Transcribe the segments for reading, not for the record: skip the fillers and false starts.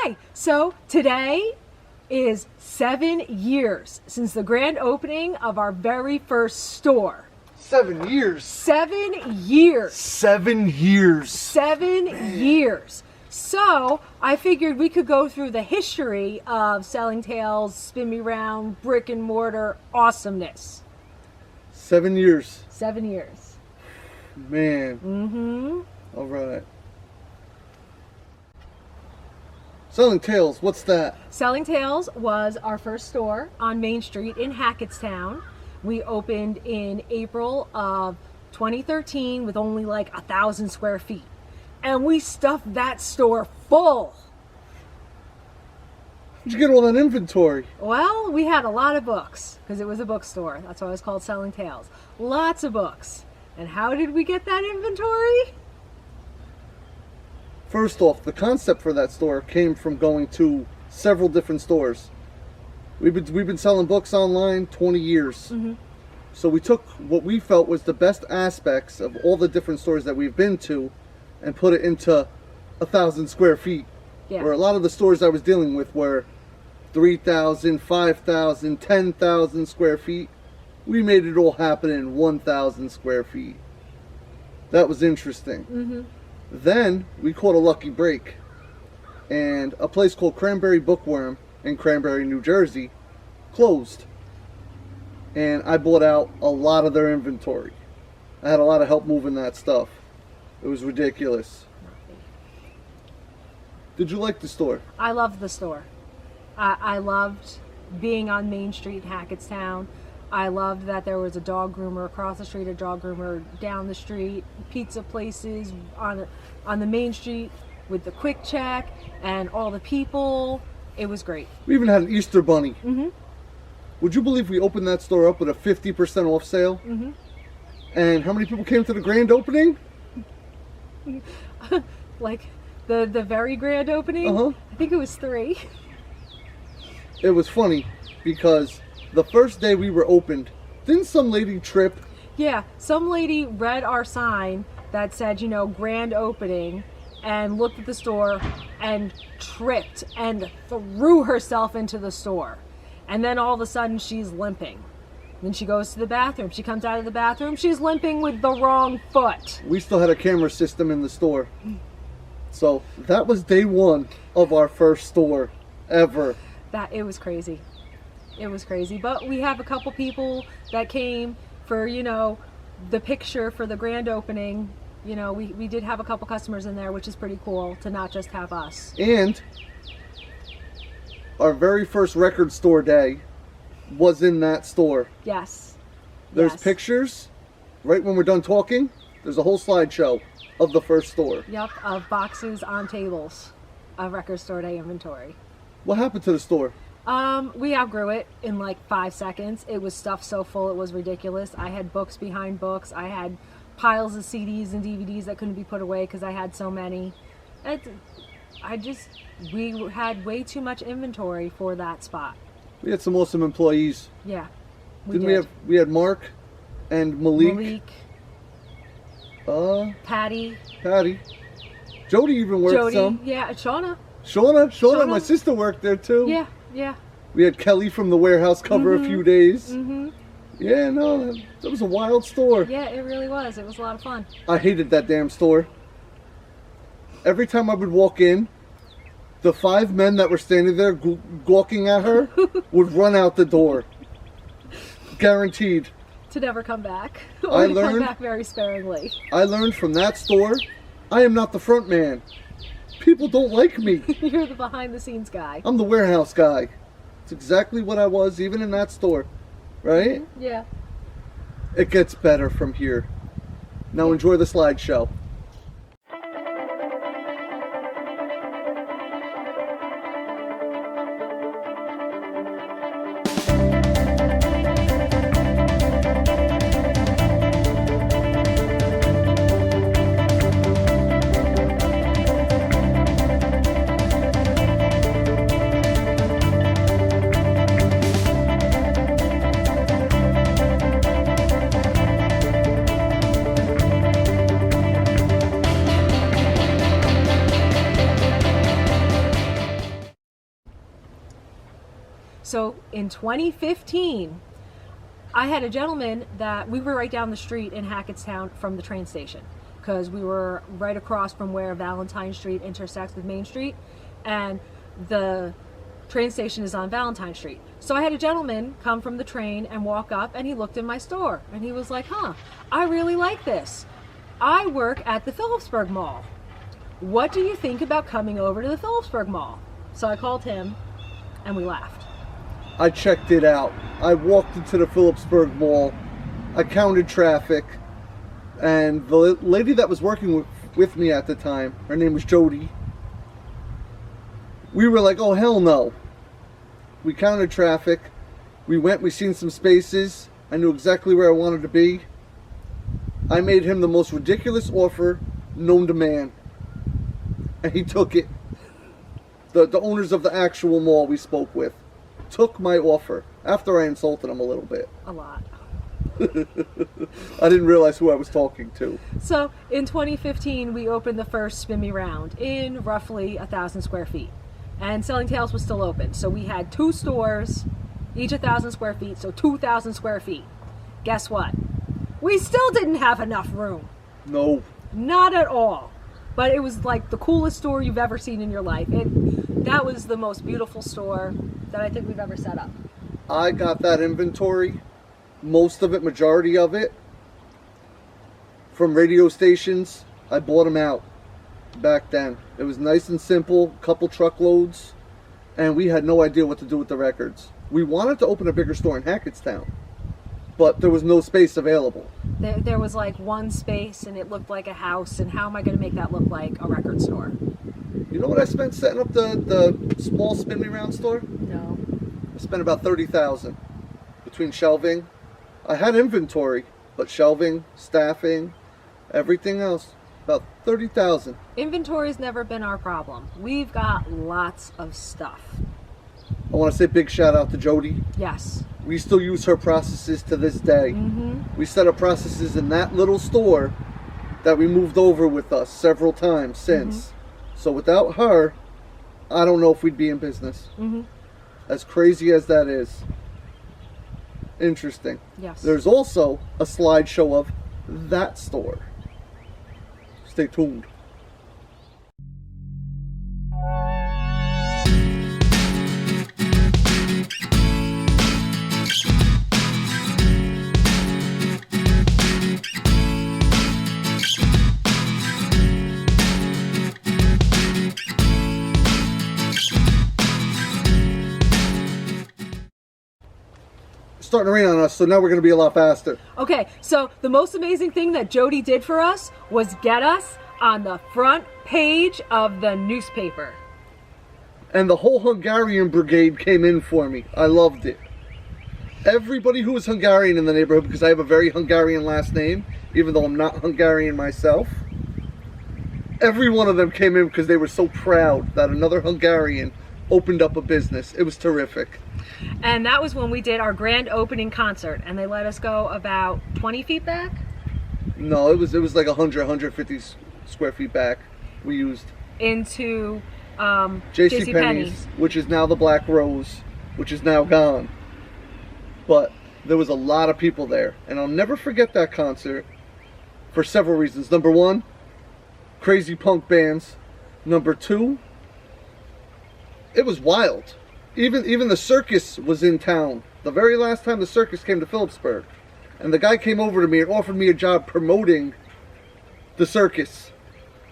Hi, so today is 7 years since the grand opening of our very first store. 7 years. 7 years. 7 years. 7 years. So I figured we could go through the history of SellingTales, Spin Me Round, Brick and Mortar awesomeness. 7 years. 7 years. Man. Mm-hmm. All right. SellingTales, what's that? SellingTales was our first store on Main Street in Hackettstown. We opened in April of 2013 with only like 1,000 square feet. And we stuffed that store full. How'd you get all that inventory? Well, we had a lot of books because it was a bookstore. That's why it was called SellingTales. Lots of books. And how did we get that inventory? First off, the concept for that store came from going to several different stores. We've been selling books online 20 years. Mm-hmm. So we took what we felt was the best aspects of all the different stores that we've been to and put it into 1,000 square feet. Yeah. Where a lot of the stores I was dealing with were 3,000, 5,000, 10,000 square feet. We made it all happen in 1,000 square feet. That was interesting. Mm-hmm. Then we caught a lucky break, and a place called Cranberry Bookworm in Cranberry, New Jersey closed, and I bought out a lot of their inventory. I had a lot of help moving that stuff. It was ridiculous. Did you like the store? I loved the store. I loved being on Main Street, Hackettstown. I loved that there was a dog groomer across the street, a dog groomer down the street, pizza places on the Main Street with the quick check and all the people. It was great. We even had an Easter bunny. Mm-hmm. Would you believe we opened that store up with a 50% off sale? Mm-hmm. And how many people came to the grand opening? Like the very grand opening? Uh-huh. I think it was 3. It was funny because the first day we were opened, didn't some lady trip? Yeah, some lady read our sign that said, you know, grand opening, and looked at the store and tripped and threw herself into the store. And then all of a sudden she's limping. Then she goes to the bathroom. She comes out of the bathroom. She's limping with the wrong foot. We still had a camera system in the store. So that was day one of our first store ever. It was crazy. It was crazy. But we have a couple people that came for, you know, the picture for the grand opening. You know, we did have a couple customers in there, which is pretty cool to not just have us. And our very first record store day was in that store. Yes. There's Yes. pictures. Right when we're done talking, there's a whole slideshow of the first store. Yep, of boxes on tables of record store day inventory. What happened to the store? We outgrew it in like 5 seconds. It was stuffed so full it was ridiculous. I had books behind books. I had piles of CDs and DVDs that couldn't be put away because I had so many. We had way too much inventory for that spot. We had some awesome employees. Yeah, We had Mark and Malik. Patty. Jody even worked Jody. some. Yeah, Shauna, my sister worked there too. Yeah. We had Kelly from the warehouse cover a few days. Mm-hmm. Yeah, no, that was a wild store. Yeah, it really was. It was a lot of fun. I hated that damn store. Every time I would walk in, the 5 men that were standing there gawking at her would run out the door. Guaranteed. To never come back. Or come back very sparingly. I learned from that store, I am not the front man. People don't like me. You're the behind the scenes guy. I'm the warehouse guy. It's exactly what I was, even in that store. Right? Yeah. It gets better from here. Now enjoy the slideshow. So in 2015, I had a gentleman that we were right down the street in Hackettstown from the train station, because we were right across from where Valentine Street intersects with Main Street, and the train station is on Valentine Street. So I had a gentleman come from the train and walk up, and he looked in my store and he was like, I really like this. I work at the Phillipsburg Mall. What do you think about coming over to the Phillipsburg Mall? So I called him and we laughed. I checked it out. I walked into the Phillipsburg Mall. I counted traffic. And the lady that was working with me at the time, her name was Jody. We were like, oh, hell no. We counted traffic. We went, we seen some spaces. I knew exactly where I wanted to be. I made him the most ridiculous offer known to man. And he took it. The owners of the actual mall we spoke with took my offer after I insulted him a little bit. A lot. I didn't realize who I was talking to. So in 2015, we opened the first Spin Me Round in roughly 1,000 square feet. And SellingTales was still open. So we had 2 stores, each 1,000 square feet, so 2,000 square feet. Guess what? We still didn't have enough room. No. Not at all. But it was like the coolest store you've ever seen in your life. That was the most beautiful store that I think we've ever set up. I got that inventory, most of it, majority of it, from radio stations. I bought them out back then. It was nice and simple, couple truckloads, and we had no idea what to do with the records. We wanted to open a bigger store in Hackettstown, but there was no space available. There was like one space and it looked like a house, and how am I going to make that look like a record store? You know what I spent setting up the small Spin Me Round store? No. I spent about $30,000 between shelving. I had inventory, but shelving, staffing, everything else, about $30,000. Inventory's never been our problem. We've got lots of stuff. I want to say big shout out to Jody. Yes. We still use her processes to this day. Mm-hmm. We set up processes in that little store that we moved over with us several times since. Mm-hmm. So without her, I don't know if we'd be in business. Mm-hmm. As crazy as that is. Interesting. Yes. There's also a slideshow of that store. Stay tuned. Starting to rain on us, so now we're going to be a lot faster. Okay, so the most amazing thing that Jody did for us was get us on the front page of the newspaper. And the whole Hungarian brigade came in for me. I loved it. Everybody who was Hungarian in the neighborhood, because I have a very Hungarian last name, even though I'm not Hungarian myself, every one of them came in because they were so proud that another Hungarian opened up a business. It was terrific. And that was when we did our grand opening concert, and they let us go about 20 feet back? No, it was like 150 square feet back. We used into JCPenney's, which is now the Black Rose, which is now gone. But there was a lot of people there, and I'll never forget that concert for several reasons. Number one, crazy punk bands. Number two, it was wild. Even the circus was in town. The very last time the circus came to Phillipsburg. And the guy came over to me and offered me a job promoting the circus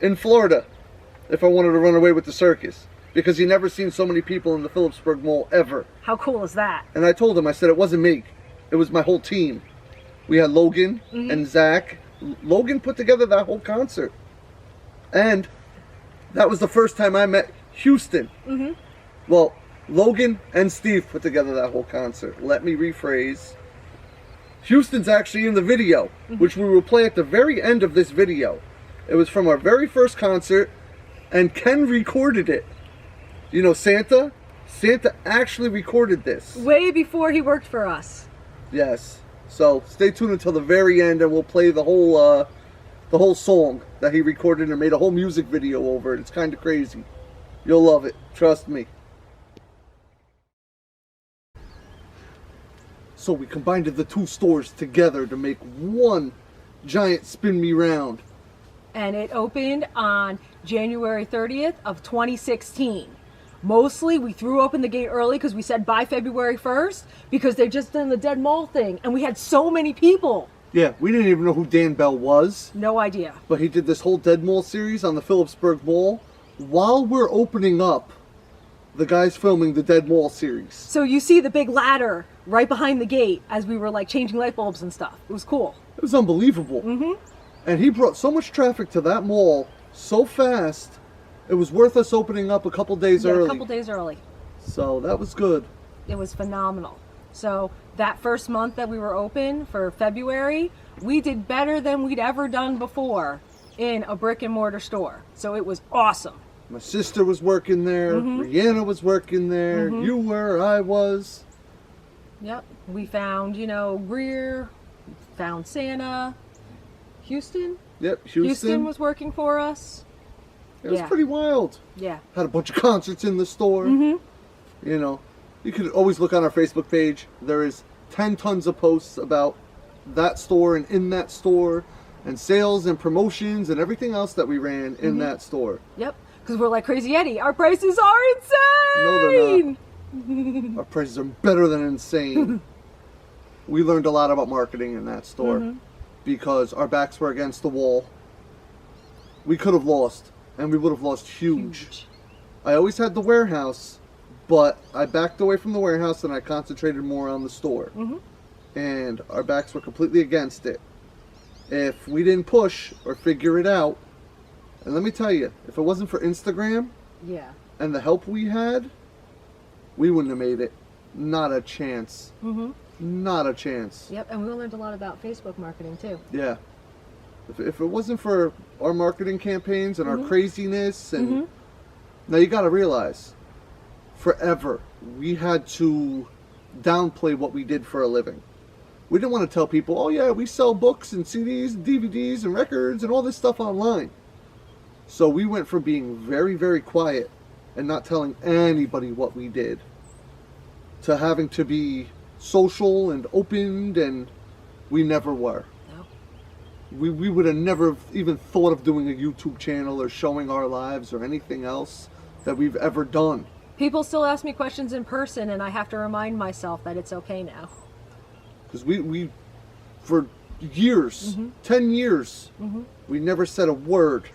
in Florida if I wanted to run away with the circus. Because he never seen so many people in the Phillipsburg Mall ever. How cool is that? And I told him, I said, it wasn't me. It was my whole team. We had Logan and Zach. Logan put together that whole concert. And that was the first time I met Houston. Well, Logan and Steve put together that whole concert. Let me rephrase. Houston's actually in the video, which we will play at the very end of this video. It was from our very first concert, and Ken recorded it. You know Santa? Santa actually recorded this. Way before he worked for us. Yes. So stay tuned until the very end, and we'll play the whole song that he recorded and made a whole music video over it. It's kind of crazy. You'll love it. Trust me. So we combined the two stores together to make one giant spin me round. And it opened on January 30th of 2016. Mostly we threw open the gate early because we said by February 1st because they just done the Dead Mall thing and we had so many people. Yeah, we didn't even know who Dan Bell was. No idea. But he did this whole Dead Mall series on the Phillipsburg Mall while we're opening up. The guy's filming the Dead Mall series. So you see the big ladder right behind the gate as we were like changing light bulbs and stuff. It was cool. It was unbelievable. And he brought so much traffic to that mall so fast, it was worth us opening up a couple days early. A couple days early. So that was good. It was phenomenal. So that first month that we were open for February, we did better than we'd ever done before in a brick and mortar store. So it was awesome. My sister was working there. Rihanna was working there. You were, I was. Yep. We found, Greer, found Santa, Houston. Yep, Houston was working for us. It was pretty wild. Yeah. Had a bunch of concerts in the store. You know, you could always look on our Facebook page. There is 10 tons of posts about that store and in that store and sales and promotions and everything else that we ran in that store. Yep. Because we're like Crazy Eddie. Our prices are insane. No, they're not. Our prices are better than insane. We learned a lot about marketing in that store because our backs were against the wall. We could have lost, and we would have lost huge. I always had the warehouse, but I backed away from the warehouse and I concentrated more on the store. And our backs were completely against it. If we didn't push or figure it out, and let me tell you, if it wasn't for Instagram and the help we had, we wouldn't have made it. Not a chance. Not a chance. Yep, and we learned a lot about Facebook marketing too. Yeah. If it wasn't for our marketing campaigns and our craziness, and now you got to realize, forever we had to downplay what we did for a living. We didn't want to tell people, oh yeah, we sell books and CDs and DVDs and records and all this stuff online. So we went from being very, very quiet and not telling anybody what we did to having to be social and opened, and we never were. No. We would have never even thought of doing a YouTube channel or showing our lives or anything else that we've ever done. People still ask me questions in person, and I have to remind myself that it's okay now. Because we for years, 10 years, we never said a word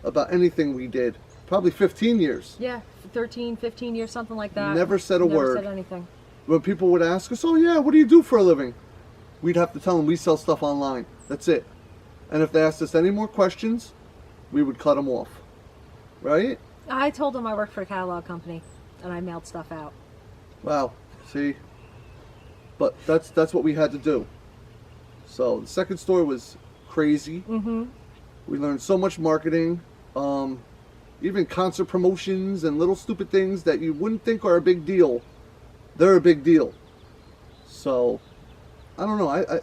about anything we did. Probably 15 years. Yeah, 13, 15 years, something like that. Never said a word. Never said anything. When people would ask us, oh yeah, what do you do for a living? We'd have to tell them we sell stuff online. That's it. And if they asked us any more questions, we would cut them off. Right? I told them I worked for a catalog company, and I mailed stuff out. Wow. See? But that's what we had to do. So the second store was crazy. We learned so much marketing. Even concert promotions and little stupid things that you wouldn't think are a big deal. They're a big deal. So, I don't know. I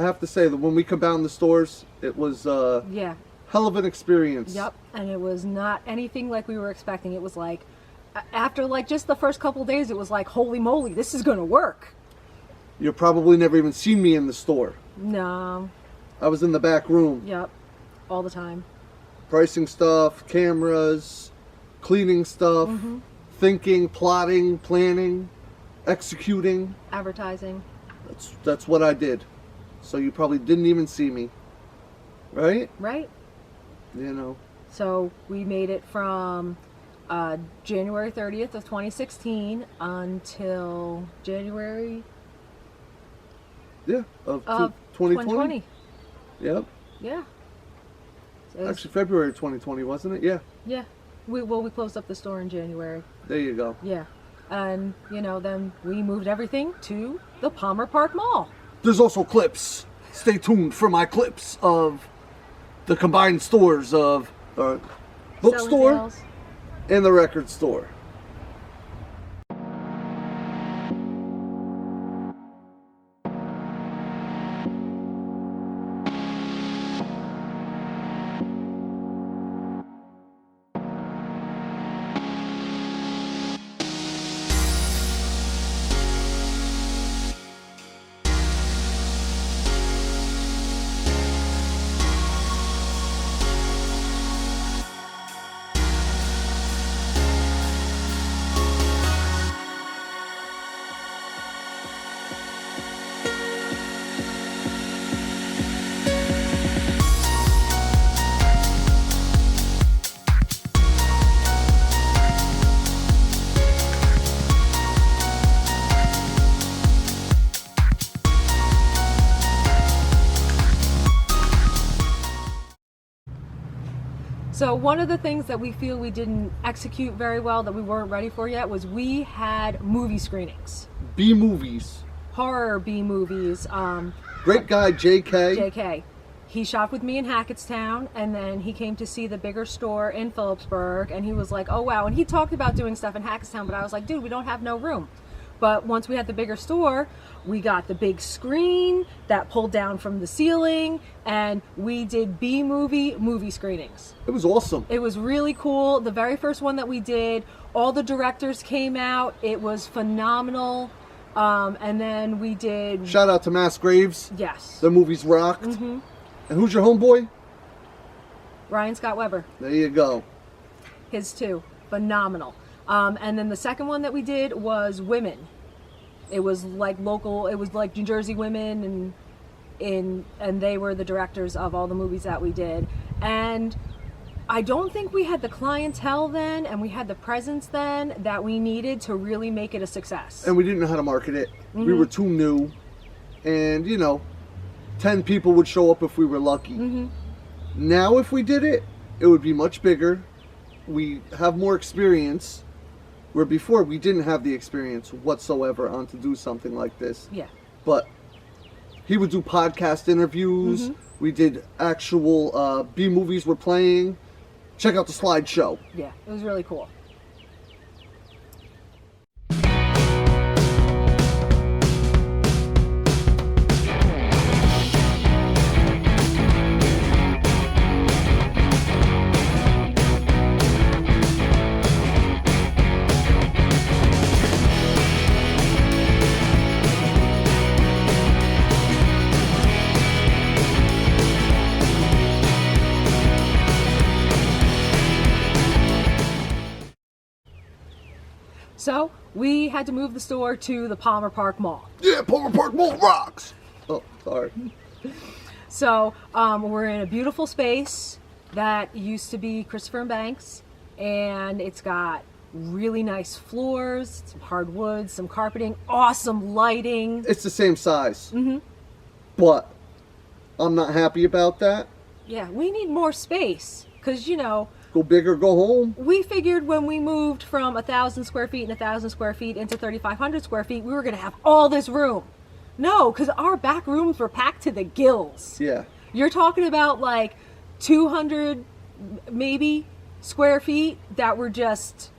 have to say that when we combined the stores, it was hell of an experience. Yep, and it was not anything like we were expecting. It was like, after like just the first couple days, it was like, holy moly, this is going to work. You've probably never even seen me in the store. No. I was in the back room. Yep, all the time. Pricing stuff, cameras, cleaning stuff, thinking, plotting, planning, executing. Advertising. That's what I did. So you probably didn't even see me. Right? Right. You know. So we made it from January 30th of 2016 until January of 2020. Yep. Yeah. Actually, February 2020, wasn't it? Yeah. Yeah. We closed up the store in January. There you go. Yeah. And, then we moved everything to the Palmer Park Mall. There's also clips. Stay tuned for my clips of the combined stores of the bookstore and the record store. So one of the things that we feel we didn't execute very well, that we weren't ready for yet, was we had movie screenings. B-movies. Horror B-movies. Great guy, JK. JK. He shopped with me in Hackettstown, and then he came to see the bigger store in Phillipsburg, and he was like, oh wow. And he talked about doing stuff in Hackettstown, but I was like, dude, we don't have no room. But once we had the bigger store, we got the big screen that pulled down from the ceiling, and we did movie screenings. It was awesome. It was really cool. The very first one that we did, all the directors came out. It was phenomenal. And then we did... Shout out to Mass Graves. Yes. The movies rocked. Mm-hmm. And who's your homeboy? Ryan Scott Weber. There you go. His too. Phenomenal. And then the second one that we did was women. It was like local, it was like New Jersey women, and they were the directors of all the movies that we did. And I don't think we had the clientele then, and we had the presence then, that we needed to really make it a success. And we didn't know how to market it. Mm-hmm. We were too new. And, 10 people would show up if we were lucky. Mm-hmm. Now, if we did it, it would be much bigger. We have more experience, where before we didn't have the experience whatsoever on to do something like this. Yeah. But he would do podcast interviews. Mm-hmm. We did actual B-movies we're playing. Check out the slideshow. Yeah, it was really cool. So we had to move the store to the Palmer Park Mall. Yeah, Palmer Park Mall rocks! Oh, sorry. So we're in a beautiful space that used to be Christopher and Banks, and it's got really nice floors, some hardwood, some carpeting, awesome lighting. It's the same size. Mm-hmm. But I'm not happy about that. Yeah, we need more space because, Go big or go home. we figured when we moved from 1,000 square feet and 1,000 square feet into 3,500 square feet, we were going to have all this room. No, because our back rooms were packed to the gills. Yeah. You're talking about like 200 maybe square feet that were just...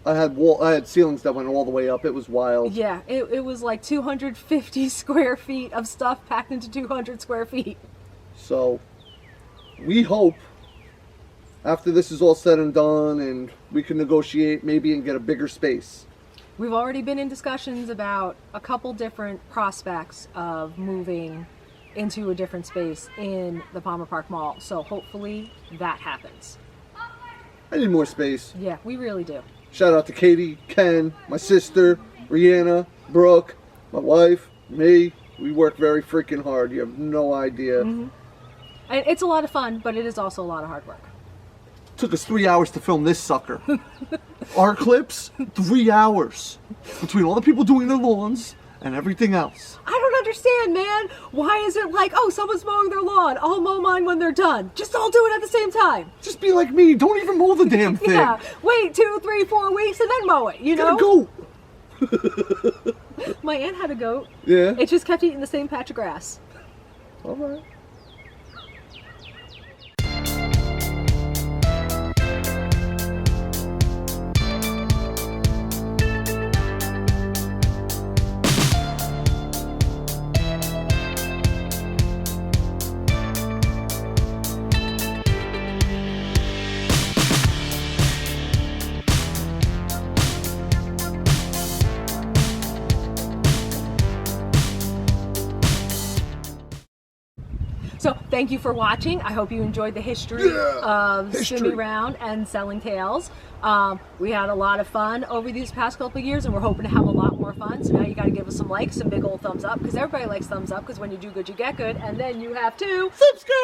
I had ceilings that went all the way up. It was wild. Yeah, it was like 250 square feet of stuff packed into 200 square feet. So, we hope after this is all said and done and we can negotiate maybe and get a bigger space. We've already been in discussions about a couple different prospects of moving into a different space in the Palmer Park Mall. So hopefully that happens. I need more space. Yeah, we really do. Shout out to Katie, Ken, my sister, Rihanna, Brooke, my wife, me. We work very freaking hard. You have no idea. Mm-hmm. And it's a lot of fun, but it is also a lot of hard work. Took us 3 hours to film this sucker. Our clips, 3 hours. Between all the people doing their lawns and everything else. I don't understand, man. Why is it like, oh, someone's mowing their lawn, I'll mow mine when they're done. Just all do it at the same time. Just be like me. Don't even mow the damn thing. Yeah, wait 2, 3, 4 weeks and then mow it, Get a goat. My aunt had a goat. Yeah. It just kept eating the same patch of grass. All right. So thank you for watching. I hope you enjoyed the history of Spin Me Round and Selling Tales. We had a lot of fun over these past couple of years, and we're hoping to have a lot more fun. So now you got to give us some likes, some big old thumbs up, because everybody likes thumbs up, because when you do good, you get good. And then you have to subscribe,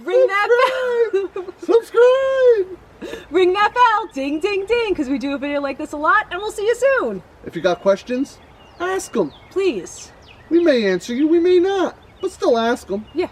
ring that bell. Subscribe. Ring that bell, ding, ding, ding, because we do a video like this a lot, and we'll see you soon. If you got questions, ask them. Please. We may answer you, we may not, but still ask them. Yeah.